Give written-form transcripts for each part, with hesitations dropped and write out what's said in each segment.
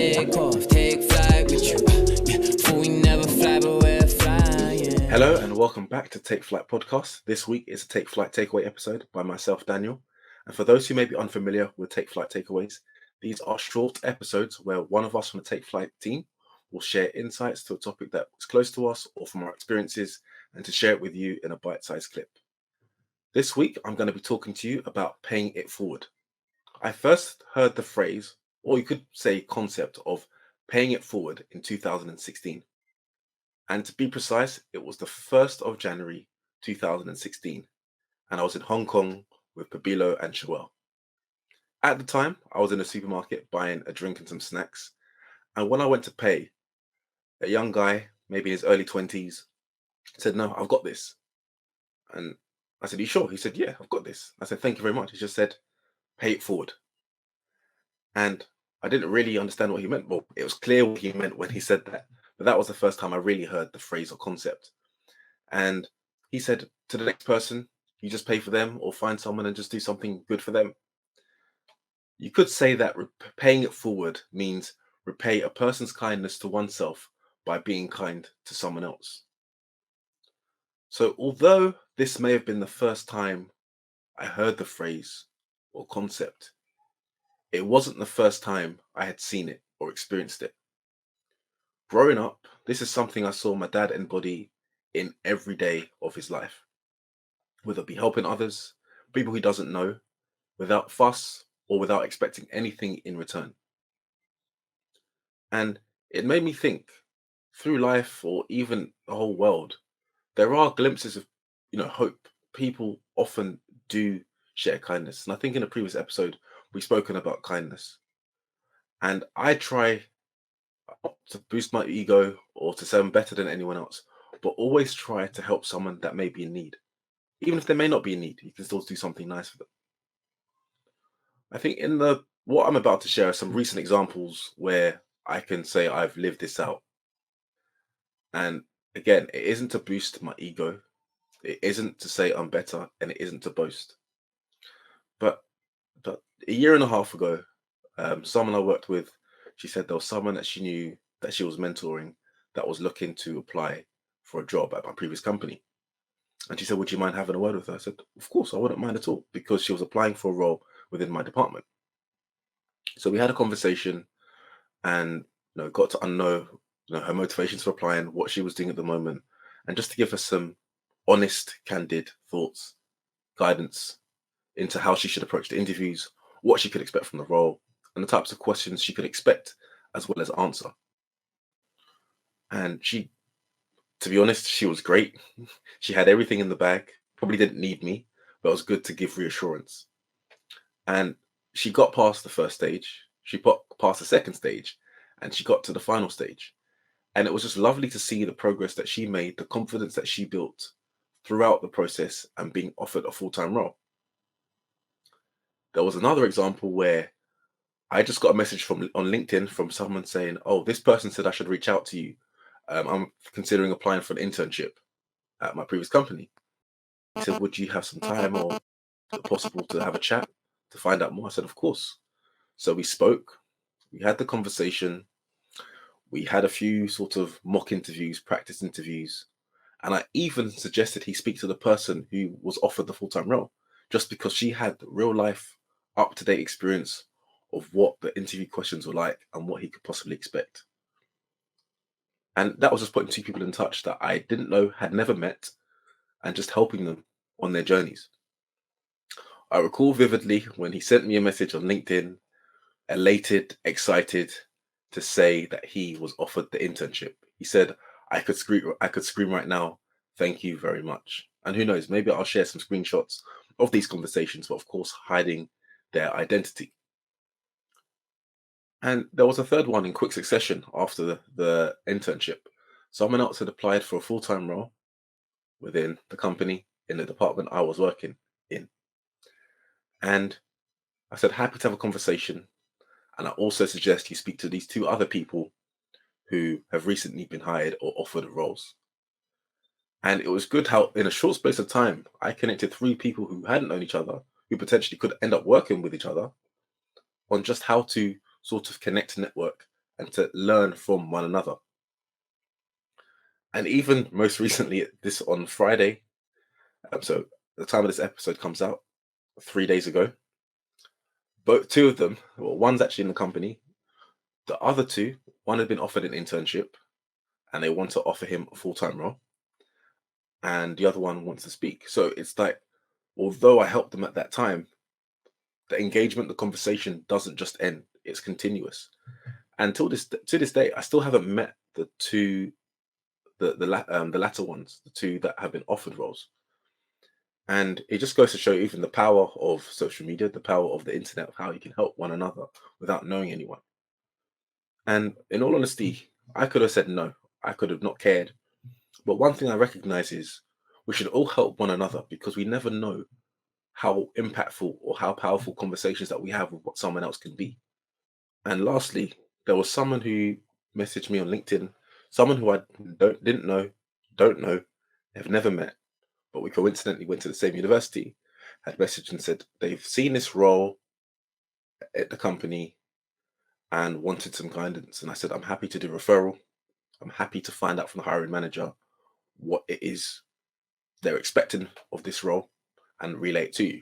take off, take flight with you. For we never fly, but we're flying. Hello and welcome back to Take Flight Podcast. This week is a Take Flight Takeaway episode by myself, Daniel. And for those who may be unfamiliar with Take Flight Takeaways, these are short episodes where one of us from the Take Flight team will share insights to a topic that is close to us or from our experiences and to share it with you in a bite-sized clip. This week, I'm going to be talking to you about paying it forward. I first heard the phrase, or you could say concept, of paying it forward in 2016. And to be precise, it was the 1st of January 2016. And I was in Hong Kong with Pabilo and Joelle. At the time, I was in a supermarket buying a drink and some snacks. And when I went to pay, a young guy, maybe in his early 20s, said, "No, I've got this." And I said, "Are you sure?" He said, "Yeah, I've got this." I said, "Thank you very much." He just said, "Pay it forward." And I didn't really understand what he meant. Well, it was clear what he meant when he said that. But that was the first time I really heard the phrase or concept. And he said, to the next person, you just pay for them or find someone and just do something good for them. You could say that paying it forward means repay a person's kindness to oneself by being kind to someone else. So although this may have been the first time I heard the phrase or concept, it wasn't the first time I had seen it or experienced it. Growing up, this is something I saw my dad embody in every day of his life, whether it be helping others, people he doesn't know, without fuss or without expecting anything in return. And it made me think, through life or even the whole world, there are glimpses of, hope. People often do share kindness. And I think in a previous episode, we've spoken about kindness. And I try not to boost my ego or to say I'm better than anyone else, but always try to help someone that may be in need. Even if they may not be in need, you can still do something nice for them. I think what I'm about to share are some recent examples where I can say I've lived this out. And again, it isn't to boost my ego. It isn't to say I'm better, and it isn't to boast. But a year and a half ago, someone I worked with, she said there was someone that she knew that she was mentoring that was looking to apply for a job at my previous company. And she said, "Would you mind having a word with her?" I said, "Of course, I wouldn't mind at all," because she was applying for a role within my department. So we had a conversation and got to know her motivations for applying, what she was doing at the moment, and just to give her some honest, candid thoughts, guidance into how she should approach the interviews, what she could expect from the role, and the types of questions she could expect as well as answer. And she, to be honest, she was great. She had everything in the bag, probably didn't need me, but it was good to give reassurance. And she got past the first stage, she got past the second stage, and she got to the final stage. And it was just lovely to see the progress that she made, the confidence that she built throughout the process and being offered a full-time role. There was another example where I just got a message on LinkedIn from someone saying, "Oh, this person said I should reach out to you. I'm considering applying for an internship at my previous company." He said, "Would you have some time or is it possible to have a chat to find out more?" I said, "Of course." So we spoke, we had the conversation, we had a few sort of mock interviews, practice interviews, and I even suggested he speak to the person who was offered the full-time role, just because she had real life, up-to-date experience of what the interview questions were like and what he could possibly expect. And that was just putting two people in touch that I didn't know, had never met, and just helping them on their journeys. I recall vividly when he sent me a message on LinkedIn, elated, excited to say that he was offered the internship. He said, I could scream right now. Thank you very much." And who knows, maybe I'll share some screenshots of these conversations, but of course, hiding their identity. And there was a third one in quick succession after the internship. Someone else had applied for a full-time role within the company in the department I was working in. And I said, happy to have a conversation. And I also suggest you speak to these two other people who have recently been hired or offered roles. And it was good how in a short space of time, I connected three people who hadn't known each other, who potentially could end up working with each other, on just how to sort of connect, network, and to learn from one another. And even most recently, this on Friday, so the time of this episode comes out 3 days ago, two of them, well, one's actually in the company. The other two, one had been offered an internship and they want to offer him a full-time role. And the other one wants to speak. So it's like, although I helped them at that time, the engagement, the conversation doesn't just end, it's continuous. And to this day, I still haven't met the two, the latter ones, the two that have been offered roles. And it just goes to show even the power of social media, the power of the internet, of how you can help one another without knowing anyone. And in all honesty, I could have said no. I could have not cared. But one thing I recognize is we should all help one another, because we never know how impactful or how powerful conversations that we have with what someone else can be. And lastly, there was someone who messaged me on LinkedIn, someone who I don't know, have never met, but we coincidentally went to the same university, had messaged and said they've seen this role at the company and wanted some guidance. And I said, I'm happy to do referral. I'm happy to find out from the hiring manager what it is they're expecting of this role and relay it to you.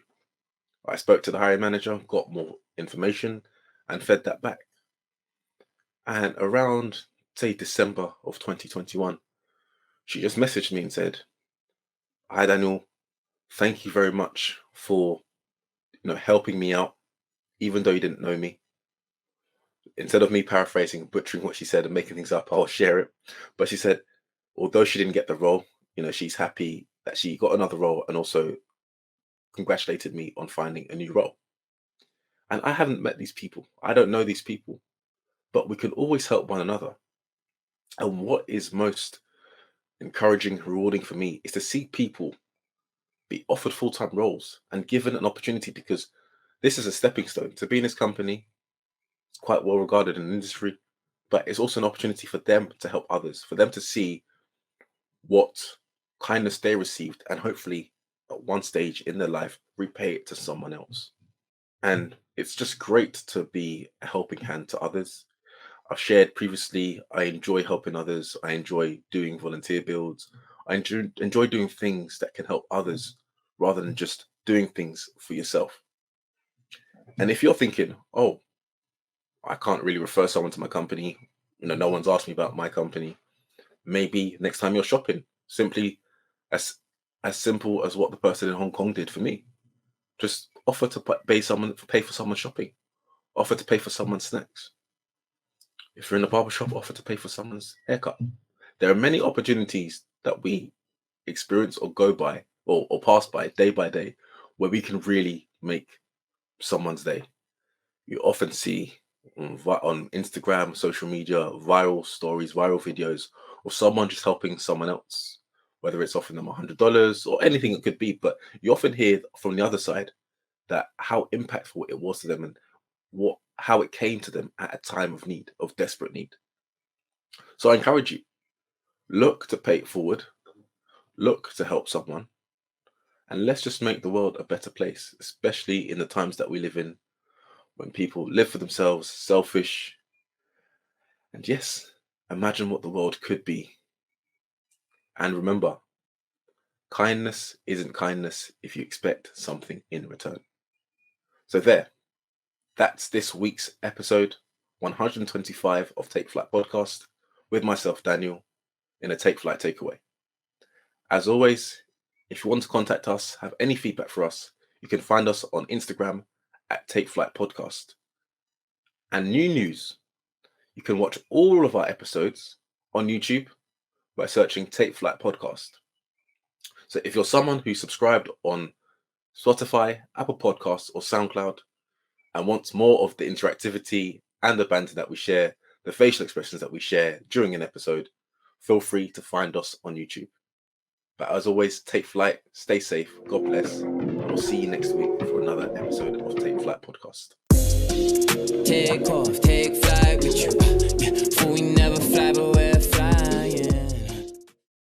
I spoke to the hiring manager, got more information and fed that back. And around, say, December of 2021, she just messaged me and said, "Hi, Daniel, thank you very much for helping me out, even though you didn't know me." Instead of me paraphrasing, butchering what she said and making things up, I'll share it. But she said, although she didn't get the role, she's happy that she got another role, and also congratulated me on finding a new role. And I haven't met these people. I don't know these people, but we can always help one another. And what is most encouraging, rewarding for me is to see people be offered full-time roles and given an opportunity, because this is a stepping stone to be in this company. It's quite well regarded in the industry, but it's also an opportunity for them to help others, for them to see what kindness they received, and hopefully at one stage in their life repay it to someone else. And it's just great to be a helping hand to others. I've shared previously, I enjoy helping others. I enjoy doing volunteer builds. I enjoy doing things that can help others rather than just doing things for yourself. And if you're thinking, oh, I can't really refer someone to my company, no one's asked me about my company, maybe next time you're shopping, simply as simple as what the person in Hong Kong did for me. Just offer to pay for someone's shopping, offer to pay for someone's snacks. If you're in a barber shop, offer to pay for someone's haircut. There are many opportunities that we experience or go by or pass by day, where we can really make someone's day. You often see on Instagram, social media, viral stories, viral videos of someone just helping someone else, whether it's offering them $100 or anything it could be. But you often hear from the other side that how impactful it was to them, and how it came to them at a time of need, of desperate need. So I encourage you, look to pay it forward, look to help someone, and let's just make the world a better place, especially in the times that we live in, when people live for themselves, selfish. And yes, imagine what the world could be. And remember, kindness isn't kindness if you expect something in return. So that's this week's episode 125 of Take Flight Podcast with myself, Daniel, in a Take Flight takeaway. As always, if you want to contact us, have any feedback for us, you can find us on Instagram at Take Flight Podcast. And new news, you can watch all of our episodes on YouTube by searching Take Flight Podcast. So if you're someone who subscribed on Spotify, Apple Podcasts, or SoundCloud, and wants more of the interactivity and the banter that we share, the facial expressions that we share during an episode, feel free to find us on YouTube. But as always, take flight, stay safe, God bless, and we'll see you next week for another episode of Take Flight Podcast. Take off, take flight with you. Yeah, for we never fly, but we're